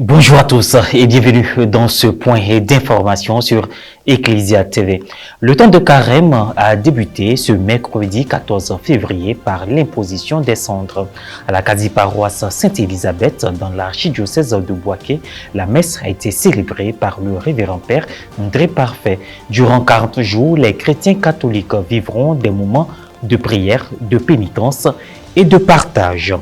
Bonjour à tous et bienvenue dans ce point d'information sur Ecclesia TV. Le temps de carême a débuté ce mercredi 14 février par l'imposition des cendres. À la quasi-paroisse Sainte-Élisabeth dans l'archidiocèse de Bouaké, la messe a été célébrée par le révérend père André Parfait. Durant 40 jours, les chrétiens catholiques vivront des moments de prière, de pénitence et de partage.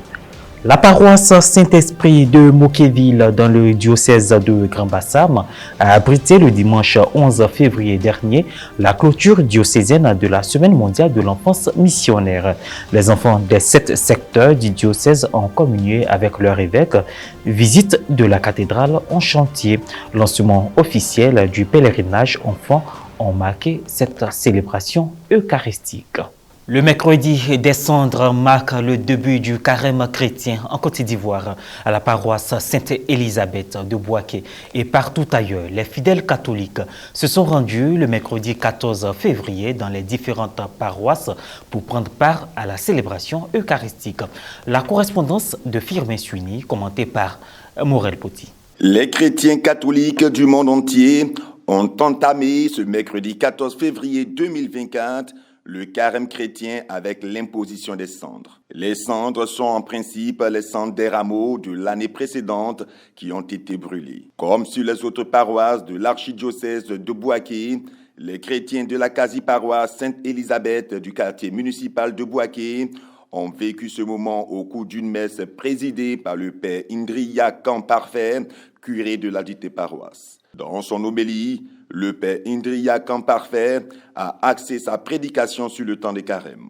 La paroisse Saint-Esprit de Mokéville dans le diocèse de Grand-Bassam a abrité le dimanche 11 février dernier la clôture diocésaine de la Semaine mondiale de l'enfance missionnaire. Les enfants des 7 secteurs du diocèse ont communié avec leur évêque, visite de la cathédrale en chantier. Lancement officiel du pèlerinage enfants ont marqué cette célébration eucharistique. Le mercredi des cendres marque le début du carême chrétien en Côte d'Ivoire, à la paroisse Sainte-Élisabeth de Bouaké et partout ailleurs. Les fidèles catholiques se sont rendus le mercredi 14 février dans les différentes paroisses pour prendre part à la célébration eucharistique. La correspondance de Firmin Suini, commentée par Morel Poti. Les chrétiens catholiques du monde entier ont entamé ce mercredi 14 février 2024 le carême chrétien avec l'imposition des cendres. Les cendres sont en principe les cendres des rameaux de l'année précédente qui ont été brûlés. Comme sur les autres paroisses de l'archidiocèse de Bouaké, les chrétiens de la quasi-paroisse Sainte-Élisabeth du quartier municipal de Bouaké ont vécu ce moment au cours d'une messe présidée par le père Indriya Kamparfait, curé de la dite paroisse. Dans son homélie, le père Indriya Kamparfait a axé sa prédication sur le temps des carêmes.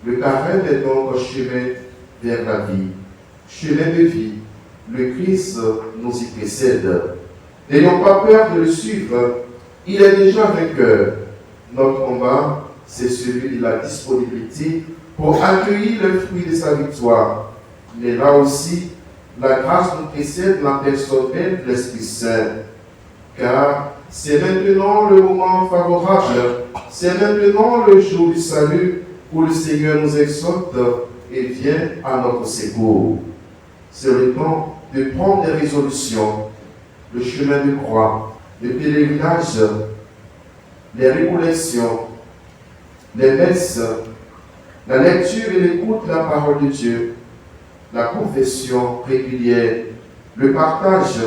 Le carême est donc un chemin vers la vie, chemin de vie. Le Christ nous y précède. N'ayons pas peur de le suivre, il est déjà vainqueur. Notre combat, c'est celui de la disponibilité pour accueillir le fruit de sa victoire. Mais là aussi, la grâce nous précède la personne même de l'Esprit Saint. Car c'est maintenant le moment favorable, c'est maintenant le jour du salut où le Seigneur nous exhorte et vient à notre secours. C'est le temps de prendre des résolutions, le chemin de croix, le pèlerinage, les récollections, les messes, la lecture et l'écoute de la parole de Dieu, la confession régulière, le partage,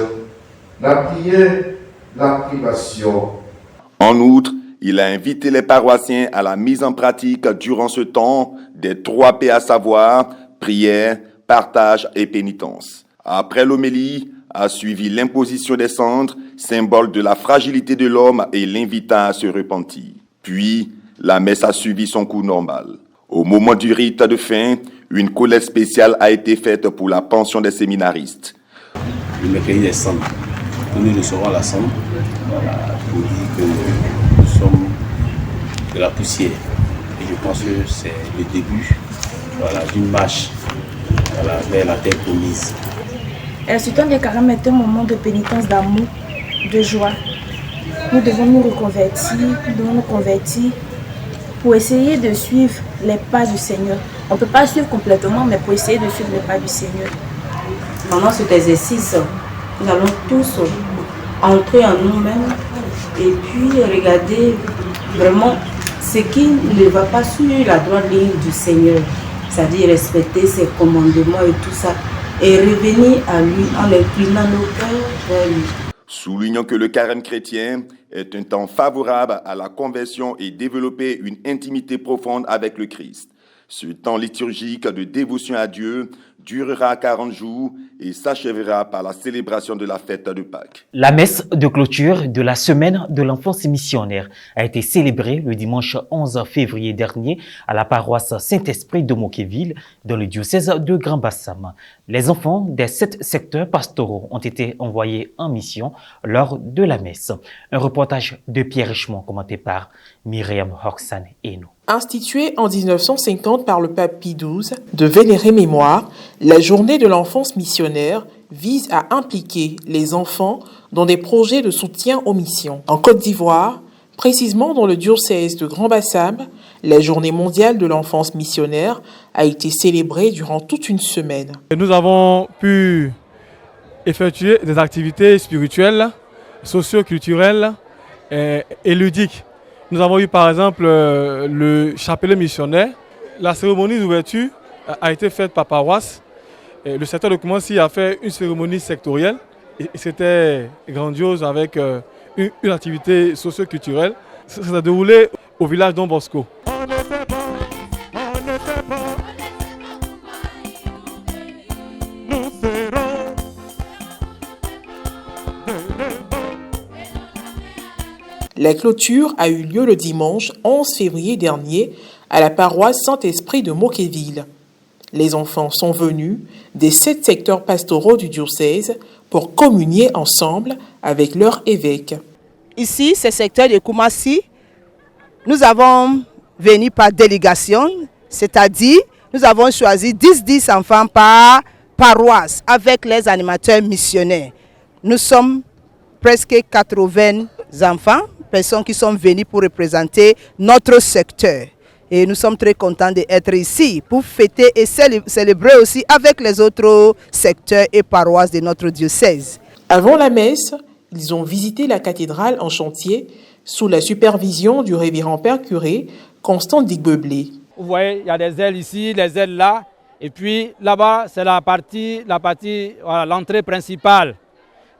la prière, la privation. En outre, il a invité les paroissiens à la mise en pratique durant ce temps des 3 P, à savoir prière, partage et pénitence. Après l'homélie, a suivi l'imposition des cendres, symbole de la fragilité de l'homme, et l'invita à se repentir. Puis, la messe a suivi son cours normal. Au moment du rite de fin, une collecte spéciale a été faite pour la pension des séminaristes. Le mercredi des cendres. Nous recevrons la cendre, voilà, pour dire que nous sommes de la poussière. Et je pense que c'est le début, voilà, d'une marche, voilà, vers la terre promise. Ce temps de carême est un moment de pénitence, d'amour, de joie. Nous devons nous reconvertir, pour essayer de suivre les pas du Seigneur. On ne peut pas suivre complètement, mais pour essayer de suivre les pas du Seigneur. Pendant cet exercice, nous allons tous entrer en nous-mêmes et puis regarder vraiment ce qui ne va pas sur la droite ligne du Seigneur, c'est-à-dire respecter ses commandements et tout ça, et revenir à lui en inclinant nos cœurs vers lui. Soulignons que le carême chrétien est un temps favorable à la conversion et développer une intimité profonde avec le Christ. Ce temps liturgique de dévotion à Dieu durera 40 jours et s'achèvera par la célébration de la fête de Pâques. La messe de clôture de la Semaine de l'enfance missionnaire a été célébrée le dimanche 11 février dernier à la paroisse Saint-Esprit de Mokéville dans le diocèse de Grand-Bassam. Les enfants des 7 secteurs pastoraux ont été envoyés en mission lors de la messe. Un reportage de Pierre Richemont commenté par Myriam Roxane Eno. Instituée en 1950 par le pape Pie XII, de vénérée mémoire, la journée de l'enfance missionnaire vise à impliquer les enfants dans des projets de soutien aux missions. En Côte d'Ivoire, précisément dans le diocèse de Grand-Bassam, la journée mondiale de l'enfance missionnaire a été célébrée durant toute une semaine. Nous avons pu effectuer des activités spirituelles, socio-culturelles et ludiques. Nous avons eu par exemple le chapelet missionnaire. La cérémonie d'ouverture a été faite par paroisse. Et le secteur de Koumassi a fait une cérémonie sectorielle et c'était grandiose avec une activité socio-culturelle. Ça s'est déroulé au village Don Bosco. La clôture a eu lieu le dimanche 11 février dernier à la paroisse Saint-Esprit de Moquéville. Les enfants sont venus des 7 secteurs pastoraux du diocèse pour communier ensemble avec leur évêque. Ici, ce secteur de Koumassi, nous avons venu par délégation, c'est-à-dire nous avons choisi 10 enfants par paroisse avec les animateurs missionnaires. Nous sommes presque 80 enfants, personnes qui sont venues pour représenter notre secteur. Et nous sommes très contents d'être ici pour fêter et célébrer aussi avec les autres secteurs et paroisses de notre diocèse. Avant la messe, ils ont visité la cathédrale en chantier sous la supervision du révérend père curé Constant Digbeblé. Vous voyez, il y a des ailes ici, des ailes là. Et puis là-bas, c'est la partie voilà, l'entrée principale.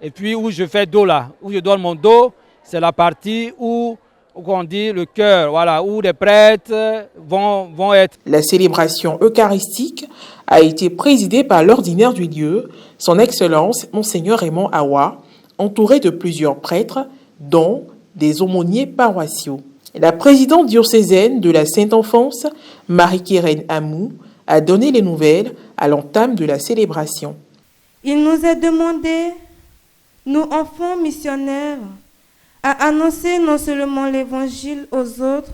Et puis où je fais dos là, où je donne mon dos, c'est la partie où on dit le cœur, voilà, où les prêtres vont être. La célébration eucharistique a été présidée par l'ordinaire du lieu, son Excellence Monseigneur Raymond Awa, entouré de plusieurs prêtres, dont des aumôniers paroissiaux. La présidente diocésaine de la Sainte-Enfance, Marie-Kérène Amou, a donné les nouvelles à l'entame de la célébration. Il nous est demandé, nous enfants missionnaires, à annoncer non seulement l'Évangile aux autres,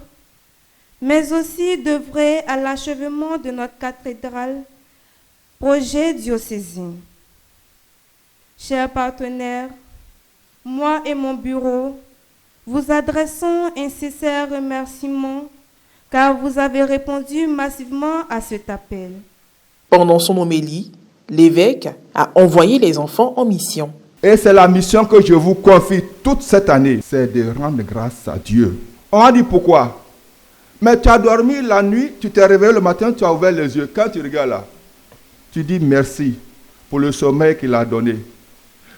mais aussi d'œuvrer à l'achèvement de notre cathédrale, projet diocésain. Chers partenaires, moi et mon bureau, vous adressons un sincère remerciement car vous avez répondu massivement à cet appel. Pendant son homélie, l'évêque a envoyé les enfants en mission. Et c'est la mission que je vous confie toute cette année, c'est de rendre grâce à Dieu. On a dit pourquoi? Mais tu as dormi la nuit, tu t'es réveillé le matin, tu as ouvert les yeux. Quand tu regardes là, tu dis merci pour le sommeil qu'il a donné.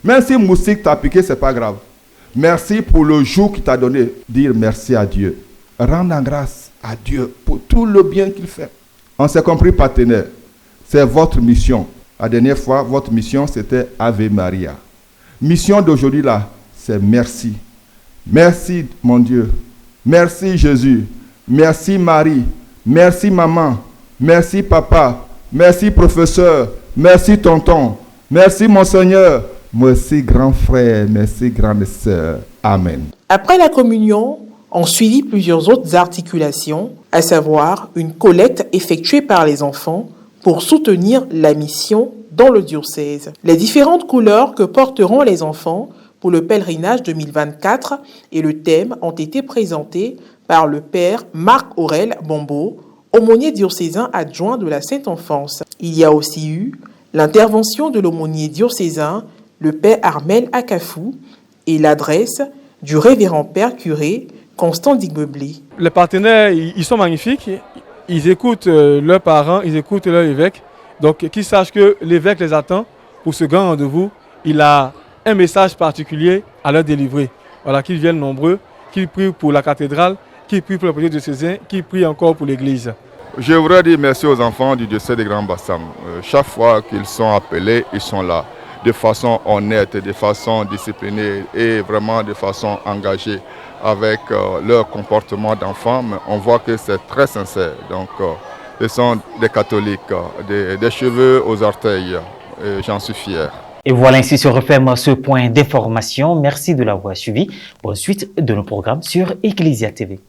Même si moustique t'a piqué, ce n'est pas grave. Merci pour le jour qu'il t'a donné. Dire merci à Dieu. Rendre grâce à Dieu pour tout le bien qu'il fait. On s'est compris partenaire. C'est votre mission. La dernière fois, votre mission, c'était Ave Maria. Mission d'aujourd'hui là, c'est merci. Merci mon Dieu. Merci Jésus. Merci Marie. Merci maman. Merci papa. Merci professeur. Merci tonton. Merci monseigneur. Merci grand frère. Merci grande sœur. Amen. Après la communion, ont suivi plusieurs autres articulations, à savoir une collecte effectuée par les enfants pour soutenir la mission dans le diocèse. Les différentes couleurs que porteront les enfants pour le pèlerinage 2024 et le thème ont été présentés par le père Marc-Aurèle Bombo, aumônier diocésain adjoint de la Sainte-Enfance. Il y a aussi eu l'intervention de l'aumônier diocésain, le père Armel Akafou, et l'adresse du révérend père curé Constant Digbeblé. Les partenaires, ils sont magnifiques. Ils écoutent leurs parents, ils écoutent leur évêque. Donc, qu'ils sachent que l'évêque les attend pour ce grand rendez-vous. Il a un message particulier à leur délivrer. Voilà, qu'ils viennent nombreux, qu'ils prient pour la cathédrale, qu'ils prient pour le projet diocésain, qu'ils prient encore pour l'église. Je voudrais dire merci aux enfants du diocèse de Grand Bassam. Chaque fois qu'ils sont appelés, ils sont là, de façon honnête, de façon disciplinée et vraiment de façon engagée avec leur comportement d'enfant. On voit que c'est très sincère. Donc, ils sont des catholiques, des cheveux aux orteils. J'en suis fier. Et voilà, ainsi se referme ce point d'information. Merci de l'avoir suivi. Bonne suite de nos programmes sur Ecclesia TV.